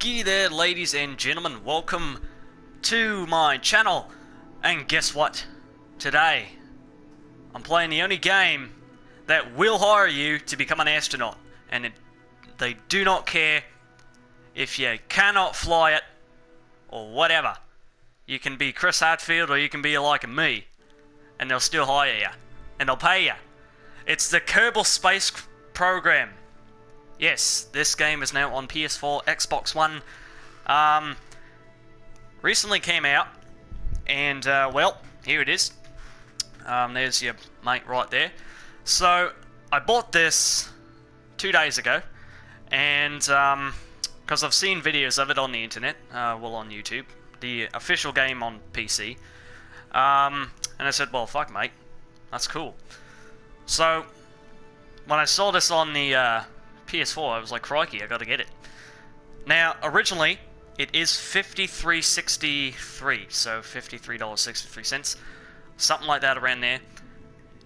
G'day there, ladies and gentlemen, welcome to my channel. And guess what? Today, I'm playing the only game that will hire you to become an astronaut. And they do not care if you cannot fly it or whatever. You can be Chris Hadfield or you can be like me. And they'll still hire you. And they'll pay you. It's the Kerbal space program. Yes, this game is now on PS4, Xbox One. Recently came out, and well, here it is. There's your mate right there. So I bought this 2 days ago, and because I've seen videos of it on the internet, well, on YouTube, the official game on PC, and I said, well, fuck, mate, that's cool. So when I saw this on the PS4, I was like, crikey, I gotta get it. Now, originally, it is $53.63, so $53.63, something like that around there.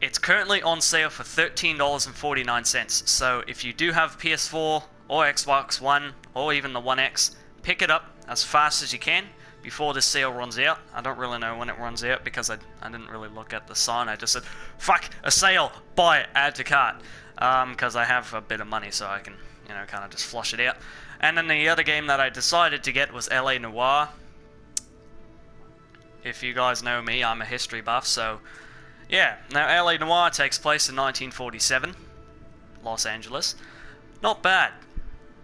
It's currently on sale for $13.49, so if you do have PS4 or Xbox One, or even the One X, pick it up as fast as you can before this sale runs out. I don't really know when it runs out because I didn't really look at the sign. I just said, fuck, a sale, buy it, add to cart. Because I have a bit of money, so I can, you know, kind of just flush it out. And then the other game that I decided to get was LA Noire. If you guys know me, I'm a history buff, so yeah. Now, LA Noire takes place in 1947, Los Angeles. Not bad.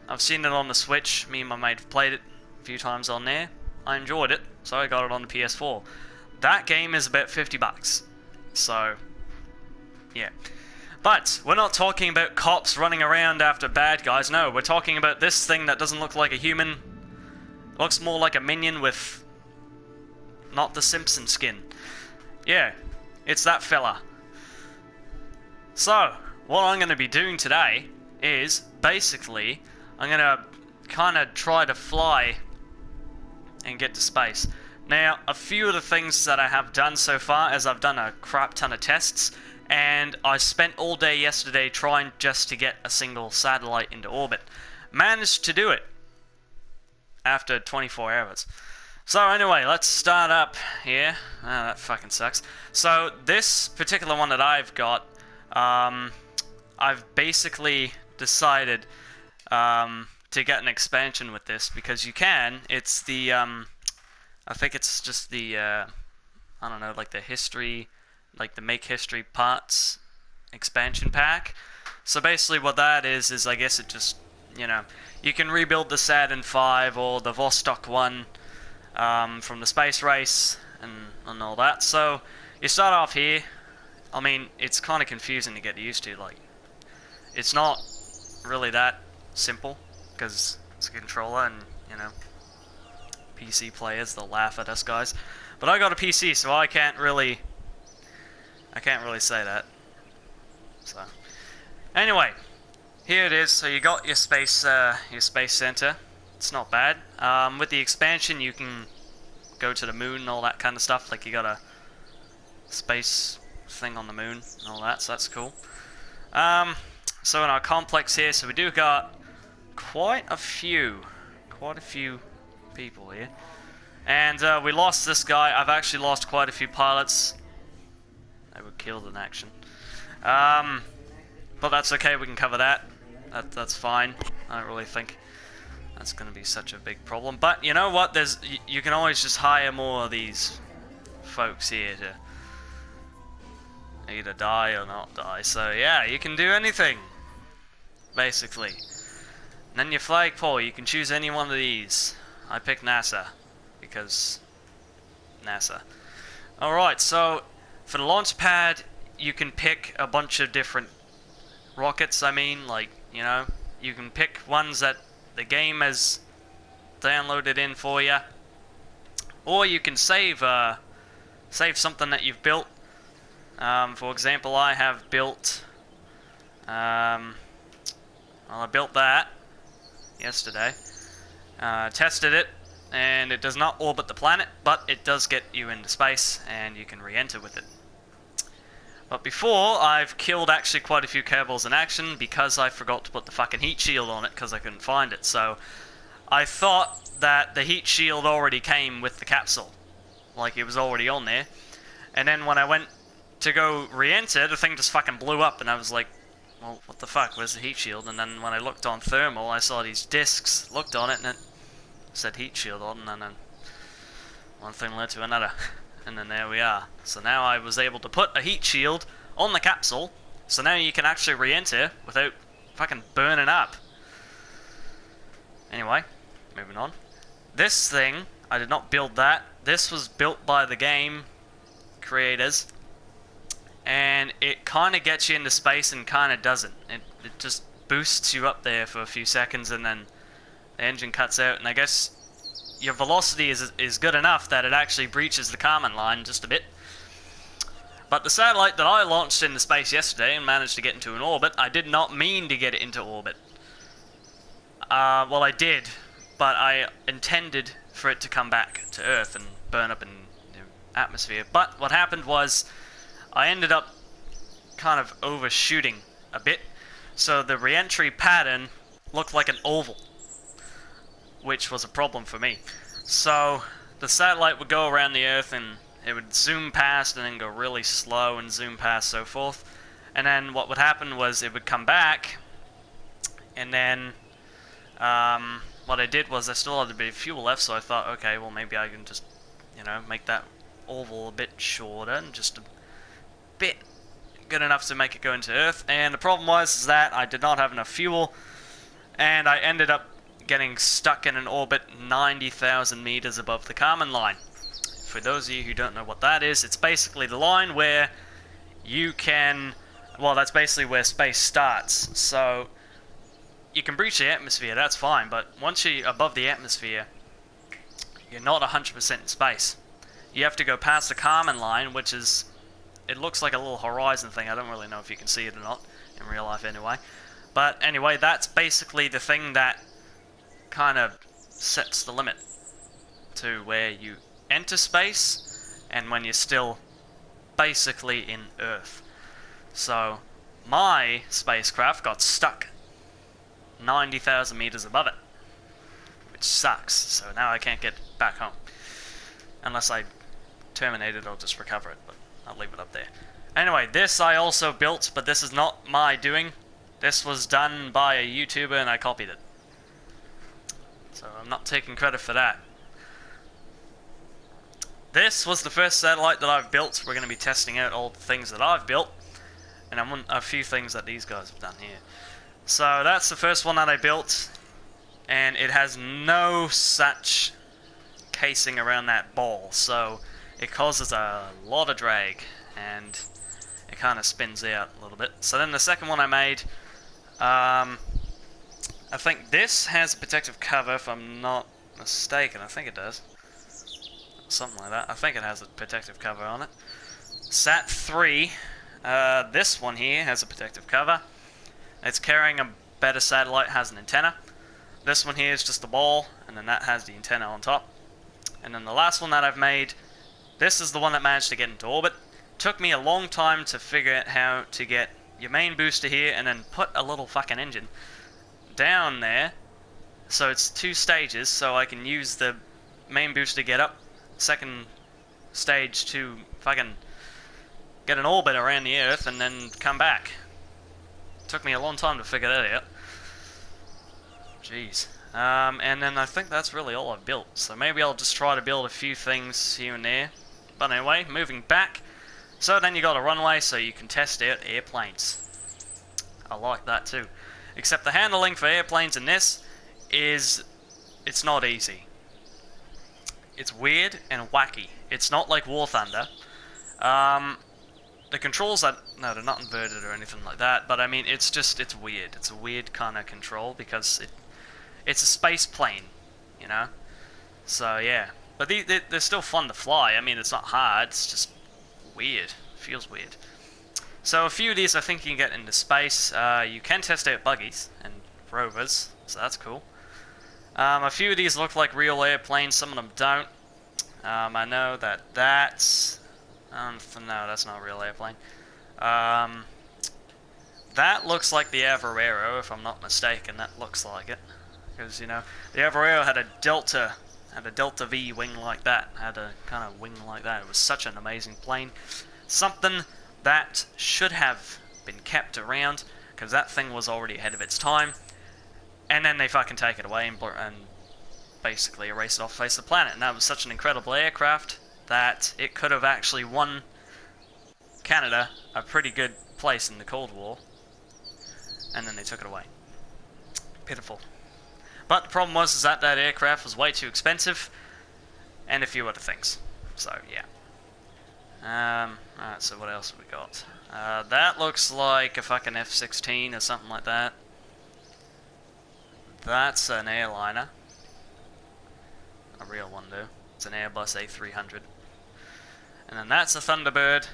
I've seen it on the Switch. Me and my mate have played it a few times on there. I enjoyed it, so I got it on the PS4. That game is about $50, so yeah. But we're not talking about cops running around after bad guys. No, we're talking about this thing that doesn't look like a human. Looks more like a minion with not the Simpson skin. Yeah, it's that fella. So, what I'm going to be doing today is, basically, I'm going to kind of try to fly and get to space. Now, a few of the things that I have done so far is I've done a crap ton of tests. And I spent all day yesterday trying just to get a single satellite into orbit. Managed to do it after 24 hours. So anyway, let's start up here. Oh, that fucking sucks. So this particular one that I've got, I've basically decided to get an expansion with this because you can. It's the, I think it's just the, I don't know, like the history... like the Make History Parts expansion pack. So basically what that is I guess it just, you know, you can rebuild the Saturn V or the Vostok 1 from the space race and all that. So you start off here. I mean, it's kind of confusing to get used to. Like, it's not really that simple because it's a controller and, you know, PC players, they'll laugh at us guys. But I got a PC, so I can't really say that. So, anyway, here it is. So you got your space center. It's not bad. With the expansion, you can go to the moon and all that kind of stuff. Like you got a space thing on the moon and all that. So that's cool. So in our complex here, so we do got quite a few people here, and we lost this guy. I've actually lost quite a few pilots. They were killed in action. But that's okay, we can cover that. That's fine. I don't really think that's going to be such a big problem. But you know what? You can always just hire more of these folks here to either die or not die. So yeah, you can do anything, basically. And then your flagpole, you can choose any one of these. I picked NASA, because NASA. Alright, so for the launch pad, you can pick a bunch of different rockets. I mean, like, you know, you can pick ones that the game has downloaded in for you, or you can save something that you've built. For example, I have built, well, I built that yesterday, tested it, and it does not orbit the planet, but it does get you into space, and you can re-enter with it. But before, I've killed actually quite a few Kerbals in action because I forgot to put the fucking heat shield on it because I couldn't find it. So I thought that the heat shield already came with the capsule. Like, it was already on there. And then when I went to go re-enter, the thing just fucking blew up, and I was like, well, what the fuck, where's the heat shield? And then when I looked on thermal, I saw these discs, looked on it, and it said heat shield on, and then one thing led to another. And then there we are. So now I was able to put a heat shield on the capsule, so now you can actually re-enter without fucking burning up. Anyway, moving on. This thing, I did not build that. This was built by the game creators, and it kind of gets you into space and kind of doesn't. It just boosts you up there for a few seconds, and then the engine cuts out, and I guess your velocity is good enough that it actually breaches the Kármán line just a bit. But the satellite that I launched into space yesterday and managed to get into an orbit, I did not mean to get it into orbit. Well, I did, but I intended for it to come back to Earth and burn up in the atmosphere. But what happened was, I ended up kind of overshooting a bit, so the re-entry pattern looked like an oval, which was a problem for me. So the satellite would go around the Earth and it would zoom past and then go really slow and zoom past, so forth. And then what would happen was it would come back, and then what I did was I still had a bit of fuel left, so I thought, okay, well maybe I can just, you know, make that oval a bit shorter and just a bit good enough to make it go into Earth. And the problem was that I did not have enough fuel, and I ended up getting stuck in an orbit 90,000 meters above the Kármán line. For those of you who don't know what that is, it's basically the line where you can, well, that's basically where space starts. So you can breach the atmosphere, that's fine, but once you're above the atmosphere, you're not 100% in space. You have to go past the Kármán line, which is, it looks like a little horizon thing. I don't really know if you can see it or not, in real life anyway. But anyway, that's basically the thing that kind of sets the limit to where you enter space and when you're still basically in Earth. So my spacecraft got stuck 90,000 meters above it, which sucks. So now I can't get back home unless I terminate it or just recover it, but I'll leave it up there. Anyway, this I also built, but this is not my doing. This was done by a YouTuber and I copied it, so I'm not taking credit for that. This was the first satellite that I've built. We're going to be testing out all the things that I've built, and a few things that these guys have done here. So that's the first one that I built, and it has no such casing around that ball, so it causes a lot of drag, and it kind of spins out a little bit. So then the second one I made, I think this has a protective cover, if I'm not mistaken. I think it does. Something like that. I think it has a protective cover on it. Sat 3, this one here has a protective cover. It's carrying a better satellite, has an antenna. This one here is just a ball, and then that has the antenna on top. And then the last one that I've made, this is the one that managed to get into orbit. Took me a long time to figure out how to get your main booster here and then put a little fucking engine down there. So it's 2 stages, so I can use the main booster to get up, second stage to fucking get an orbit around the Earth and then come back. Took me a long time to figure that out. Jeez. And then I think that's really all I've built. So maybe I'll just try to build a few things here and there. But anyway, moving back. So then you got a runway so you can test out airplanes. I like that too. Except the handling for airplanes in this is, it's not easy. It's weird and wacky. It's not like War Thunder. The controls are, no, they're not inverted or anything like that, but I mean, it's just, it's weird. It's a weird kind of control because it's a space plane, you know? So, yeah. But they're still fun to fly. I mean, it's not hard, it's just weird. It feels weird. So, a few of these I think you can get into space. You can test out buggies and rovers, so that's cool. A few of these look like real airplanes, some of them don't. I know that that's... no, that's not a real airplane. That looks like the Avarero, if I'm not mistaken. That looks like it. because you know the Evereo had a Delta V wing like that, had a kind of wing like that. It was such an amazing plane, something that should have been kept around, because that thing was already ahead of its time, and then they fucking take it away and basically erase it off the face of the planet. And that was such an incredible aircraft that it could have actually won Canada a pretty good place in the Cold War, and then they took it away. Pitiful. But the problem was is that that aircraft was way too expensive, and a few other things. So yeah. Alright, so what else have we got? That looks like a fucking F-16 or something like that. That's an airliner. A real one, though. It's an Airbus A300. And then that's a Thunderbird.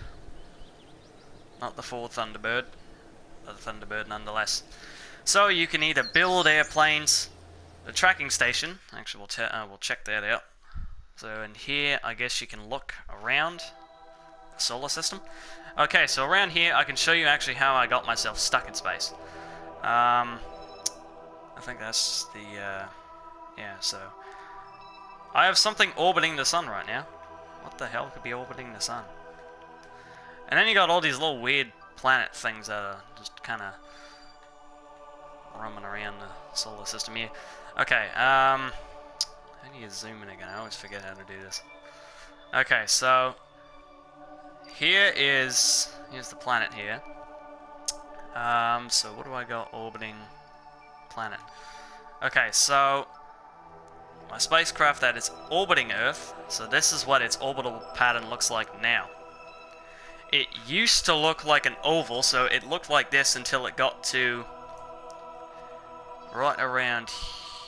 Not the Ford Thunderbird, but the Thunderbird nonetheless. So you can either build airplanes. The tracking station, actually we'll check that out. So in here, I guess you can look around the solar system. Okay, so around here, I can show you actually how I got myself stuck in space. I think that's the, yeah, so I have something orbiting the sun right now. What the hell could be orbiting the sun? And then you got all these little weird planet things that are just kind of roaming around the solar system here. Okay, how do you zoom in again? I always forget how to do this. Okay, so here's the planet here. So what do I got orbiting planet? Okay, so my spacecraft that is orbiting Earth, so this is what its orbital pattern looks like now. It used to look like an oval, so it looked like this until it got to right around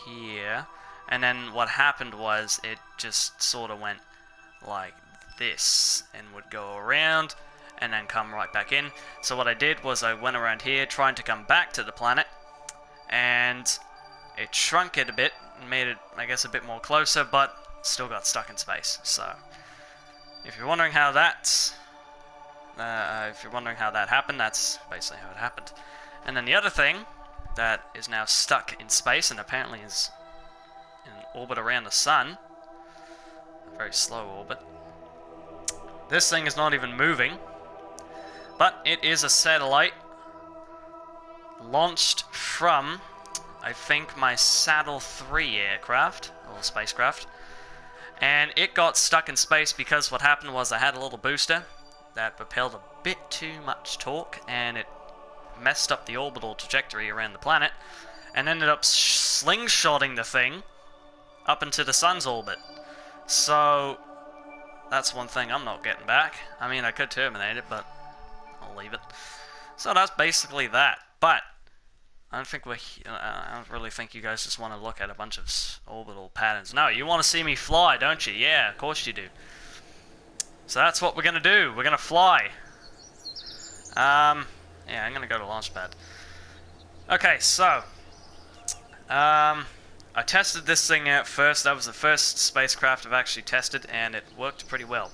here, and then what happened was it just sort of went like this and would go around and then come right back in. So what I did was I went around here trying to come back to the planet, and it shrunk it a bit and made it, I guess, a bit more closer, but still got stuck in space. So if you're wondering how that happened, that's basically how it happened. And then the other thing that is now stuck in space and apparently is in orbit around the sun, a very slow orbit. This thing is not even moving, but it is a satellite launched from, I think, my Saddle 3 aircraft, or spacecraft, and it got stuck in space because what happened was I had a little booster that propelled a bit too much torque, and it messed up the orbital trajectory around the planet, and ended up slingshotting the thing up into the sun's orbit. So that's one thing I'm not getting back. I mean, I could terminate it, but I'll leave it. So that's basically that. But I don't really think you guys just want to look at a bunch of orbital patterns. No, you want to see me fly, don't you? Yeah, of course you do. So that's what we're gonna do. We're gonna fly. Yeah, I'm gonna go to launch pad. Okay, so I tested this thing out first. That was the first spacecraft I've actually tested, and it worked pretty well.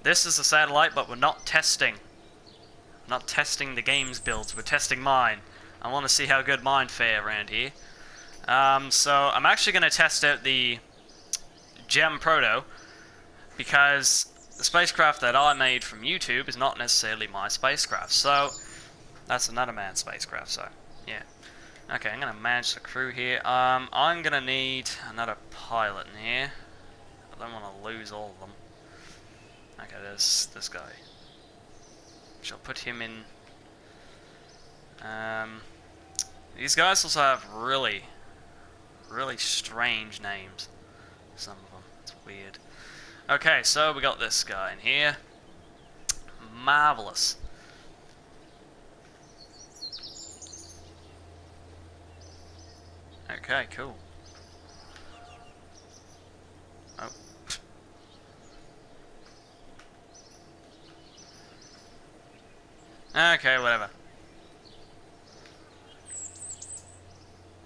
This is a satellite, but we're not testing. Not testing the game's builds. We're testing mine. I want to see how good mine fare around here. So I'm actually going to test out the Gem Proto, because the spacecraft that I made from YouTube is not necessarily my spacecraft. So that's another man's spacecraft, so yeah. Okay, I'm going to manage the crew here. I'm going to need another pilot in here. I don't want to lose all of them. Okay, there's this guy. Shall put him in. These guys also have really strange names. Some of them. It's weird. Okay, so we got this guy in here. Marvelous. Okay, cool. Oh. Okay, whatever.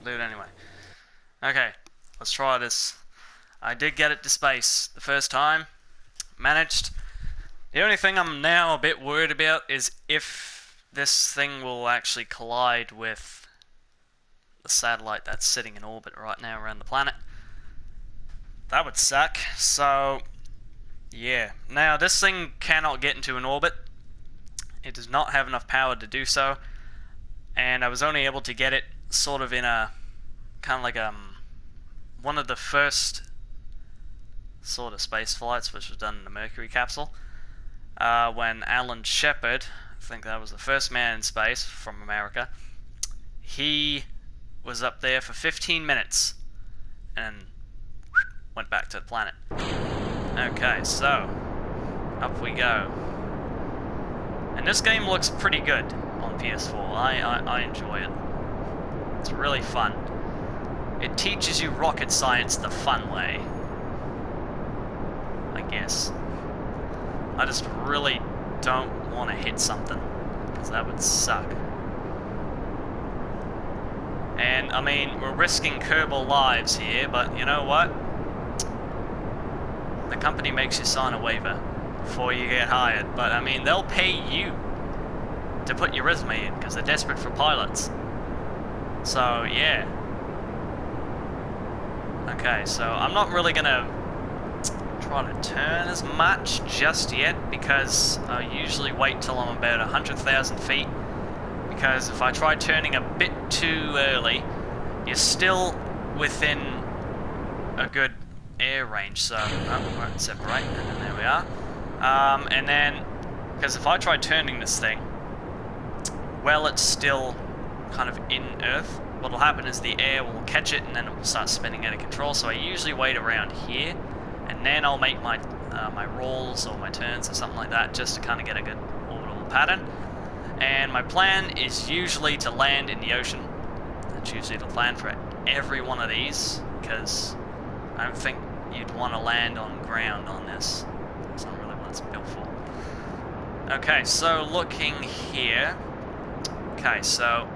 Do it anyway. Okay, let's try this. I did get it to space the first time. Managed. The only thing I'm now a bit worried about is if this thing will actually collide with, the satellite that's sitting in orbit right now around the planet. That would suck. So, yeah. Now, this thing cannot get into an orbit. It does not have enough power to do so. And I was only able to get it sort of in a, kind of like one of the first sort of space flights, which was done in the Mercury capsule. When Alan Shepard, I think that was the first man in space from America, he was up there for 15 minutes and went back to the planet. Okay, so up we go. And this game looks pretty good on PS4. I enjoy it. It's really fun. It teaches you rocket science the fun way, I guess. I just really don't want to hit something, because that would suck. And, I mean, we're risking Kerbal lives here, but you know what? The company makes you sign a waiver before you get hired, but I mean, they'll pay you to put your resume in, because they're desperate for pilots. So, yeah. Okay, so I'm not really gonna try to turn as much just yet, because I usually wait till I'm about 100,000 feet, because if I try turning a bit too early, you're still within a good air range. So, oh, right, separate, and then there we are. And then, because if I try turning this thing, well, it's still kind of in Earth, what'll happen is the air will catch it and then it will start spinning out of control. So I usually wait around here, and then I'll make my my rolls or my turns or something like that, just to kind of get a good orbital pattern. And my plan is usually to land in the ocean. That's usually the plan for every one of these, because I don't think you'd want to land on ground on this. That's not really what it's built for. Okay, so looking here. Okay, so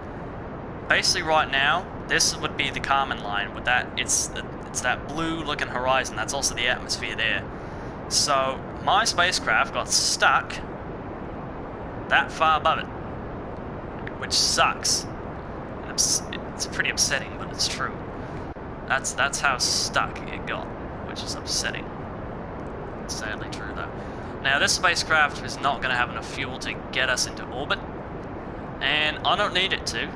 basically right now, this would be the Kármán line. With that, it's that blue-looking horizon. That's also the atmosphere there. So my spacecraft got stuck that far above it, which sucks. And it's pretty upsetting, but it's true. That's how stuck it got, which is upsetting. It's sadly true, though. Now, this spacecraft is not going to have enough fuel to get us into orbit, and I don't need it to.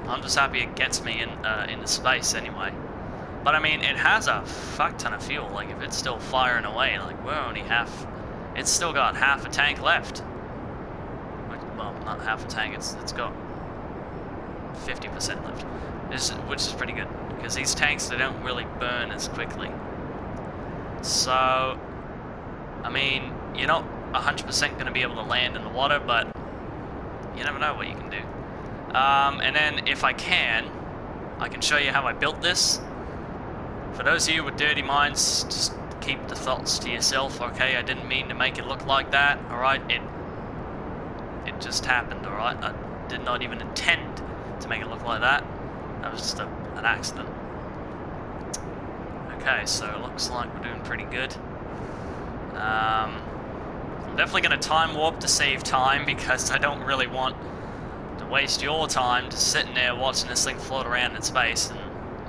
I'm just happy it gets me into space anyway. But I mean, it has a fuck ton of fuel. Like, if it's still firing away, like, we're only half. It's still got half a tank left. Well, not half a tank. It's got 50% left, which is pretty good, because these tanks, they don't really burn as quickly. So, I mean, you're not 100% going to be able to land in the water, but you never know what you can do. And then, if I can show you how I built this. For those of you with dirty minds, just keep the thoughts to yourself, okay? I didn't mean to make it look like that, alright? It just happened, alright? I did not even intend to make it look like that. That was just an accident. Okay, so it looks like we're doing pretty good. I'm definitely going to time warp to save time, because I don't really want to waste your time just sitting there watching this thing float around in space, and,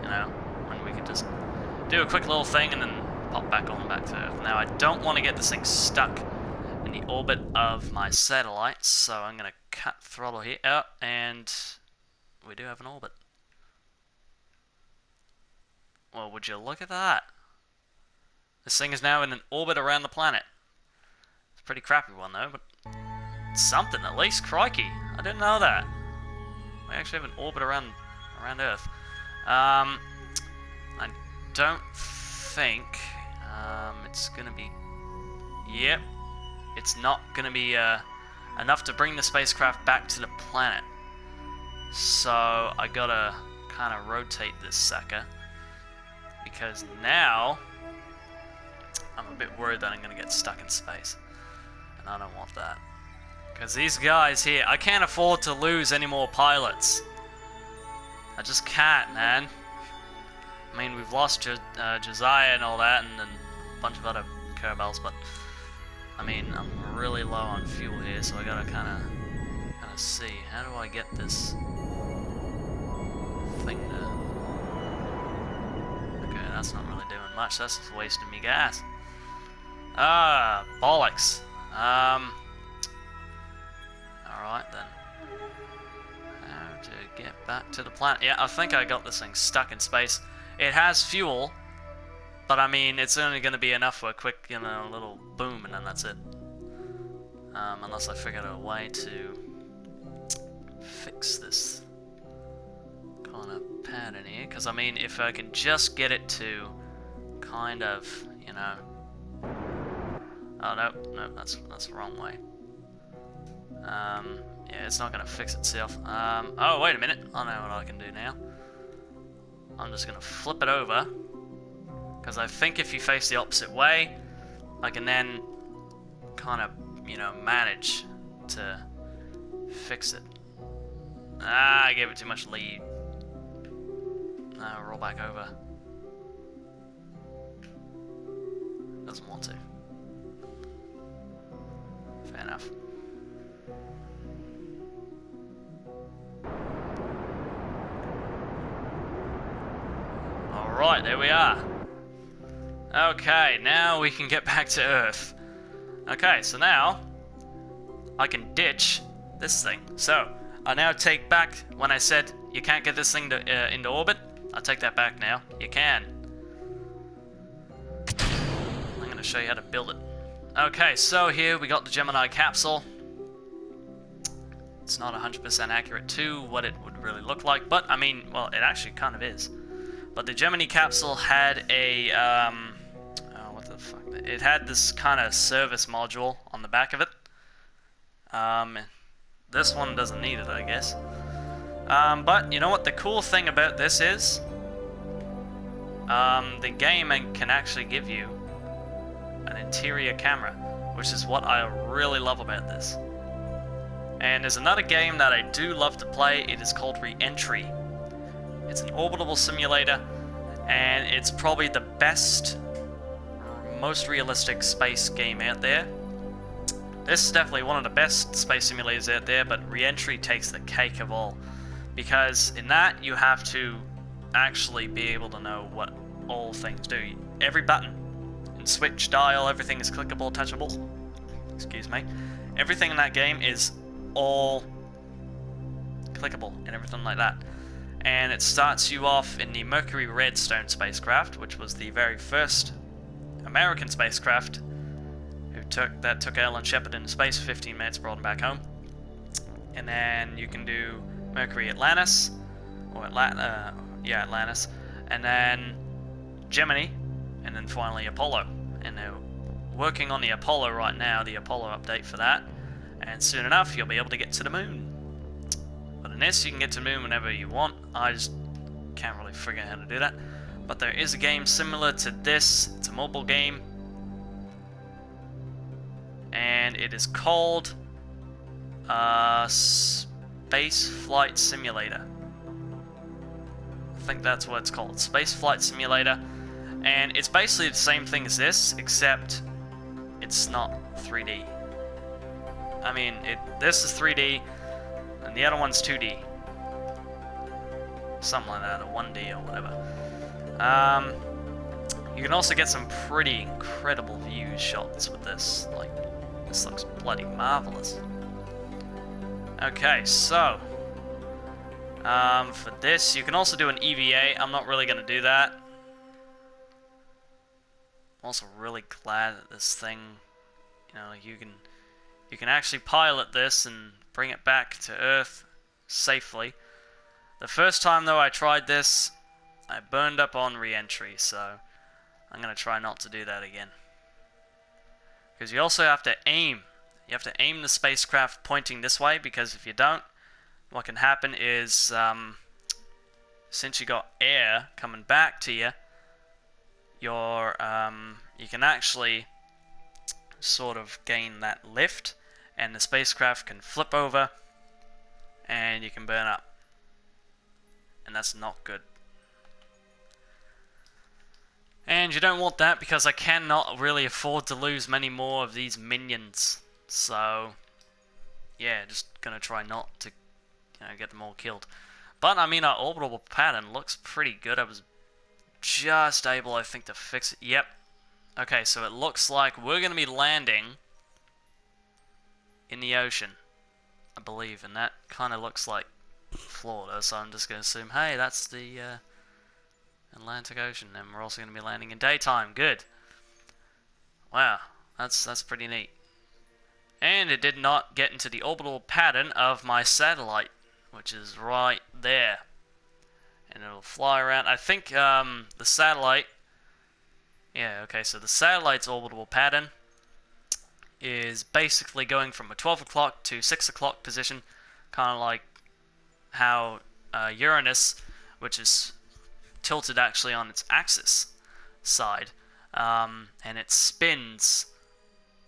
you know, when we could just do a quick little thing and then pop back to Earth. Now, I don't want to get this thing stuck in the orbit of my satellite, so I'm going to cut throttle here out, and we do have an orbit. Well, would you look at that? This thing is now in an orbit around the planet. It's a pretty crappy one, though, but something at least. Crikey, I didn't know that. We actually have an orbit around Earth. I don't think it's gonna be. Yep, it's not gonna be enough to bring the spacecraft back to the planet. So I gotta kind of rotate this sucker, because now I'm a bit worried that I'm gonna get stuck in space, and I don't want that. Because these guys here, I can't afford to lose any more pilots. I just can't, man. I mean, we've lost Josiah and all that, and then a bunch of other Kerbals, but I mean, I'm really low on fuel here, so I gotta kind of see, how do I get this thing to... Okay, that's not really doing much. That's just wasting me gas. Ah, bollocks. Alright then. How to get back to the planet. Yeah, I think I got this thing stuck in space. It has fuel, but I mean, it's only going to be enough for a quick, you know, little boom, and then that's it. Unless I figured out a way to fix this kind of pad in here. Because, I mean, if I can just get it to kind of, you know... Oh, no, that's the wrong way. Yeah, it's not going to fix itself. Oh, wait a minute. I know what I can do now. I'm just going to flip it over. Because I think if you face the opposite way, I can then kind of, you know, manage to fix it. Ah, I gave it too much lead. No, roll back over. Doesn't want to. Fair enough. Alright, there we are. Okay, now we can get back to Earth. Okay, so now I can ditch this thing. So, I now take back when I said you can't get this thing to, into orbit. I'll take that back now. You can. I'm going to show you how to build it. Okay, so here we got the Gemini capsule. It's not 100% accurate to what it would really look like, but I mean, well, it actually kind of is. But the Gemini capsule had a, oh, what the fuck? It had this kind of service module on the back of it. This one doesn't need it, I guess. But you know what the cool thing about this is? The game can actually give you an interior camera, which is what I really love about this. And there's another game that I do love to play. It is called Re-Entry. It's an orbital simulator, and it's probably the best, most realistic space game out there. This is definitely one of the best space simulators out there, but Re-Entry takes the cake of all. Because in that, you have to actually be able to know what all things do. Every button, and switch, dial, everything is clickable, touchable. Excuse me. Everything in that game is all clickable and everything like that. And it starts you off in the Mercury Redstone spacecraft, which was the very first American spacecraft that took Alan Shepard into space for 15 minutes, brought him back home. And then you can do Mercury Atlantis, or Atlantis, and then Gemini, and then finally Apollo. And they're working on the Apollo right now, the Apollo update for that, and soon enough you'll be able to get to the moon. But in this, you can get to the moon whenever you want. I just can't really figure out how to do that. But there is a game similar to this. It's a mobile game, and it is called Space Flight Simulator. I think that's what it's called, Space Flight Simulator. And it's basically the same thing as this, except it's not 3D. I mean, this is 3D, and the other one's 2D. Something like that, or 1D or whatever. You can also get some pretty incredible view shots with this. Like, this looks bloody marvelous. Okay, so for this, you can also do an EVA. I'm not really going to do that. I'm also really glad that this thing, you know, you can actually pilot this and bring it back to Earth safely. The first time though I tried this, I burned up on Re-Entry, so I'm going to try not to do that again. Because you also have to aim. You have to aim the spacecraft pointing this way, because if you don't, what can happen is, since you got air coming back to you, you can actually sort of gain that lift, and the spacecraft can flip over, and you can burn up. And that's not good. And you don't want that, because I cannot really afford to lose many more of these minions. So, yeah, just gonna try not to, you know, get them all killed. But, I mean, our orbital pattern looks pretty good. I was just able, I think, to fix it. Yep. Okay, so it looks like we're going to be landing in the ocean, I believe. And that kind of looks like Florida, so I'm just going to assume, hey, that's the Atlantic Ocean. And we're also going to be landing in daytime. Good. Wow, that's pretty neat. And it did not get into the orbital pattern of my satellite, which is right there. And it'll fly around. I think the satellite... Yeah, okay, so the satellite's orbital pattern is basically going from a 12 o'clock to 6 o'clock position, kind of like how Uranus, which is tilted actually on its axis side, and it spins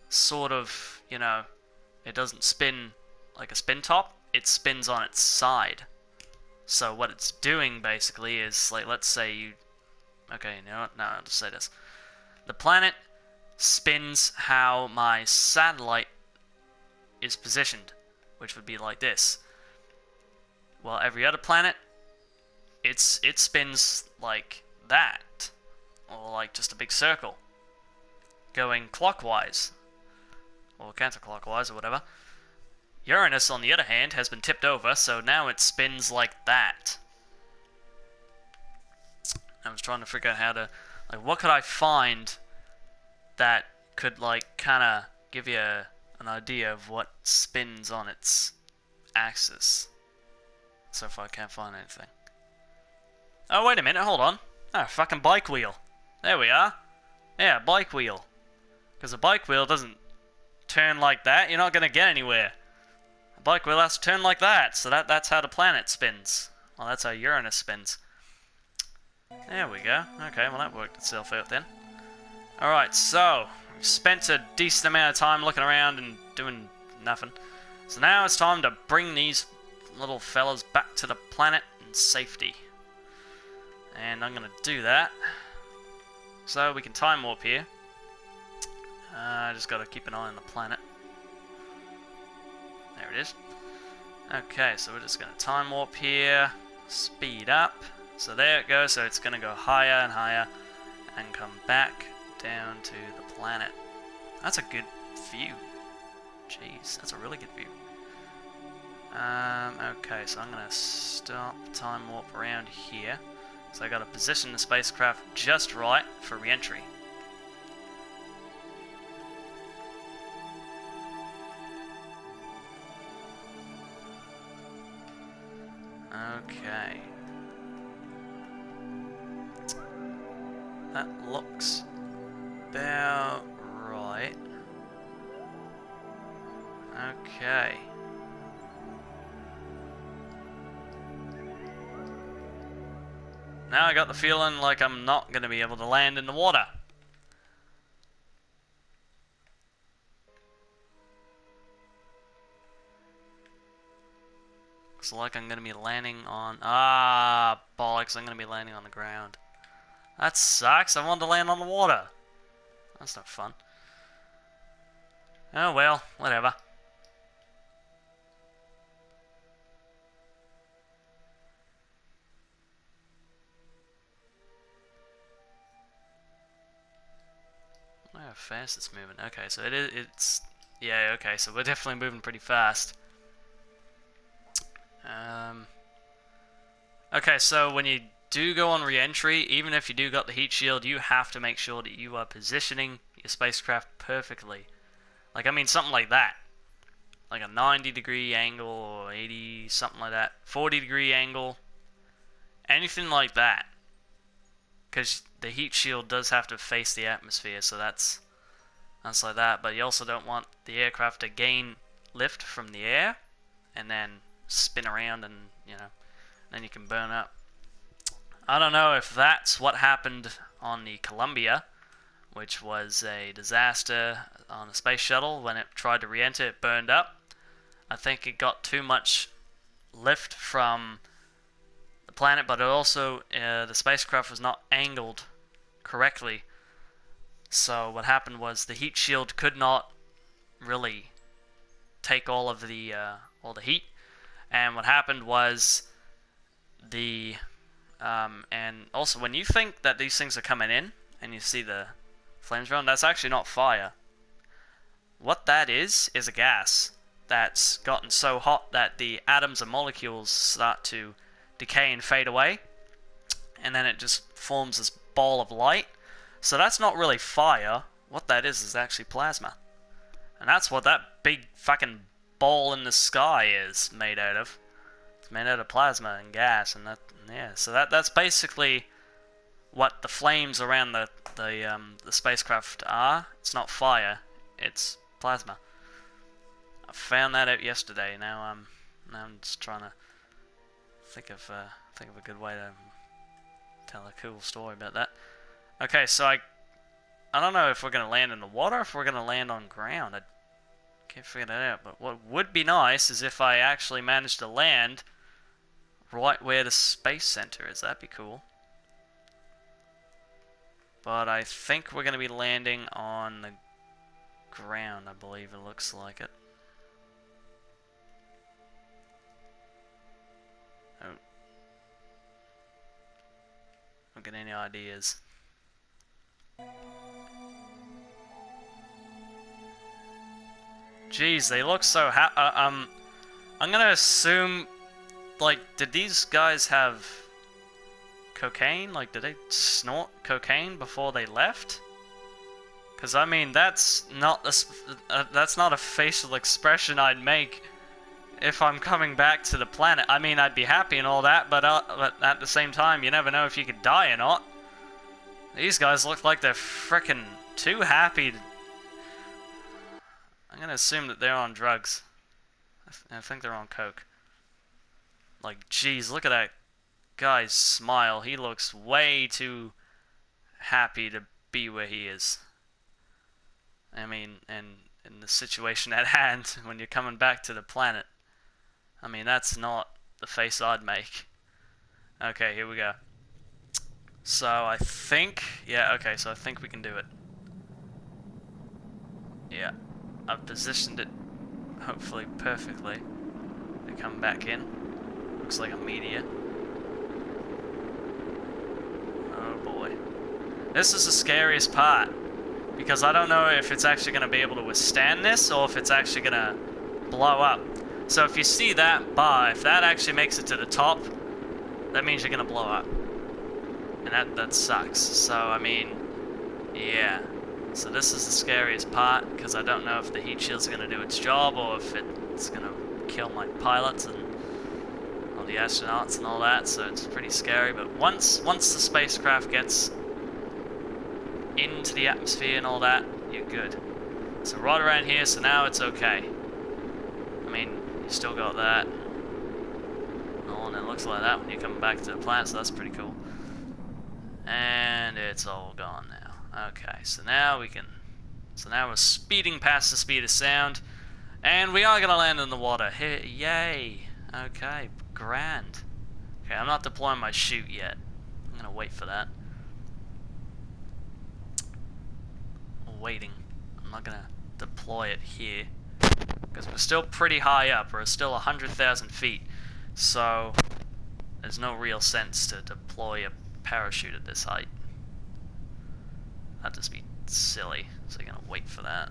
sort of, you know, it doesn't spin like a spin top, it spins on its side. So what it's doing basically is, like, let's say you... Okay, you know what? No, I'll just say this. The planet spins how my satellite is positioned, which would be like this. Well, every other planet, it spins like that, or like just a big circle, going clockwise, or counterclockwise, or whatever. Uranus, on the other hand, has been tipped over, so now it spins like that. I was trying to figure out how to, like, what could I find that could, like, kind of give you an idea of what spins on its axis. So far I can't find anything. Oh, wait a minute, hold on. Oh, fucking bike wheel. There we are. Yeah, bike wheel. Because a bike wheel doesn't turn like that. You're not going to get anywhere. A bike wheel has to turn like that. So that's how the planet spins. Well, that's how Uranus spins. There we go. Okay, well that worked itself out then. Alright, so we've spent a decent amount of time looking around and doing nothing. So now it's time to bring these little fellas back to the planet in safety. And I'm going to do that. So we can time warp here. I just got to keep an eye on the planet. There it is. Okay, so we're just going to time warp here. Speed up. So there it goes. So it's going to go higher and higher and come back down to the planet. That's a good view. Jeez, that's a really good view. Okay, so I'm going to stop time warp around here. So I got to position the spacecraft just right for re-entry. Okay. That looks about right. Okay. Now I got the feeling like I'm not going to be able to land in the water. Looks like I'm going to be landing on... Ah, bollocks, I'm going to be landing on the ground. That sucks, I wanted to land on the water. That's not fun. Oh well, whatever. How fast it's moving. Okay, so it's... Yeah, okay, so we're definitely moving pretty fast. Okay, so when you do go on re-entry, even if you do got the heat shield, you have to make sure that you are positioning your spacecraft perfectly. Like, I mean, something like that. Like a 90-degree angle, or 80, something like that. 40-degree angle. Anything like that. Because the heat shield does have to face the atmosphere, so that's like that. But you also don't want the aircraft to gain lift from the air and then spin around and, you know, then you can burn up. I don't know if that's what happened on the Columbia, which was a disaster on a space shuttle. When it tried to re-enter, it burned up. I think it got too much lift from the planet, but it also the spacecraft was not angled correctly. So what happened was the heat shield could not really take all the heat, and what happened was the and also when you think that these things are coming in and you see the flames around, that's actually not fire. What that is a gas that's gotten so hot that the atoms and molecules start to decay and fade away, and then it just forms this ball of light. So that's not really fire. What that is actually plasma. And that's what that big fucking ball in the sky is made out of. It's made out of plasma and gas, and that, yeah. So that's basically what the flames around the spacecraft are. It's not fire. It's plasma. I found that out yesterday. Now I'm just trying to think of a good way to tell a cool story about that. Okay, so I don't know if we're gonna land in the water or if we're gonna land on ground. I can't figure that out. But what would be nice is if I actually managed to land right where the space center is. That'd be cool. But I think we're gonna be landing on the ground. I believe it looks like it. Oh. Don't get any ideas. Jeez, they look so I'm gonna assume, like, did these guys have cocaine? Like, did they snort cocaine before they left? Because I mean, that's not a facial expression I'd make if I'm coming back to the planet. I mean, I'd be happy and all that, but at the same time, you never know if you could die or not. These guys look like they're frickin' too happy to... I'm gonna assume that they're on drugs. I think they're on coke. Like, jeez, look at that guy's smile. He looks way too happy to be where he is. I mean, and in the situation at hand, when you're coming back to the planet, I mean, that's not the face I'd make. Okay, here we go. So I think, yeah, okay, so I think we can do it. Yeah, I've positioned it hopefully perfectly to come back in. Looks like a meteor. Oh boy. This is the scariest part, because I don't know if it's actually going to be able to withstand this, or if it's actually going to blow up. So if you see that bar, if that actually makes it to the top, that means you're going to blow up. And that sucks. So, I mean, yeah. So this is the scariest part, because I don't know if the heat shield's going to do its job, or if it's going to kill my pilots and all the astronauts and all that, so it's pretty scary. But once the spacecraft gets into the atmosphere and all that, you're good. So right around here, so now it's okay. I mean, you still got that. Oh, and it looks like that when you're coming back to the planet, so that's pretty cool. And it's all gone now. Okay, so now we can... So now we're speeding past the speed of sound. And we are going to land in the water. Here, yay! Okay, grand. Okay, I'm not deploying my chute yet. I'm going to wait for that. Waiting. I'm not going to deploy it here. Because we're still pretty high up. We're still 100,000 feet. So, there's no real sense to deploy a parachute at this height. That'd just be silly. So you're gonna wait for that.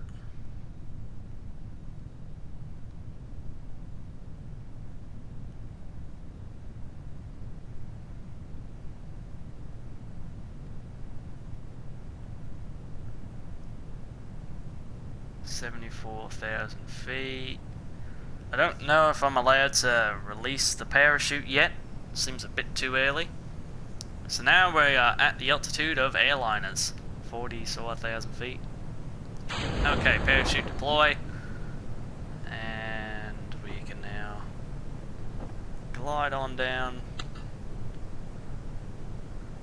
$74,000 feet. I don't know if I'm allowed to release the parachute yet. Seems a bit too early. So now we are at the altitude of airliners, 40,000 feet. Okay, parachute deploy, and we can now glide on down.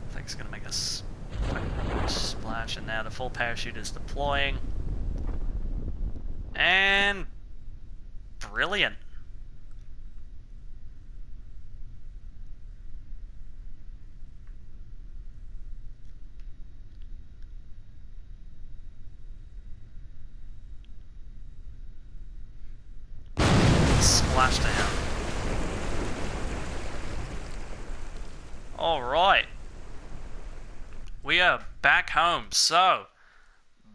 I think it's gonna make us splash, and now the full parachute is deploying, and brilliant. Splashdown. Alright. We are back home, so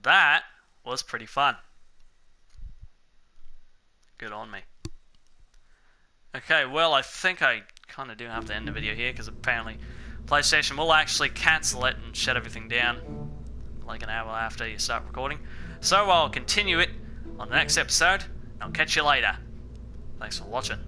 that was pretty fun. Good on me. Okay, well, I think I kind of do have to end the video here, because apparently PlayStation will actually cancel it and shut everything down like an hour after you start recording. So I'll continue it on the next episode, and I'll catch you later. Thanks for watching.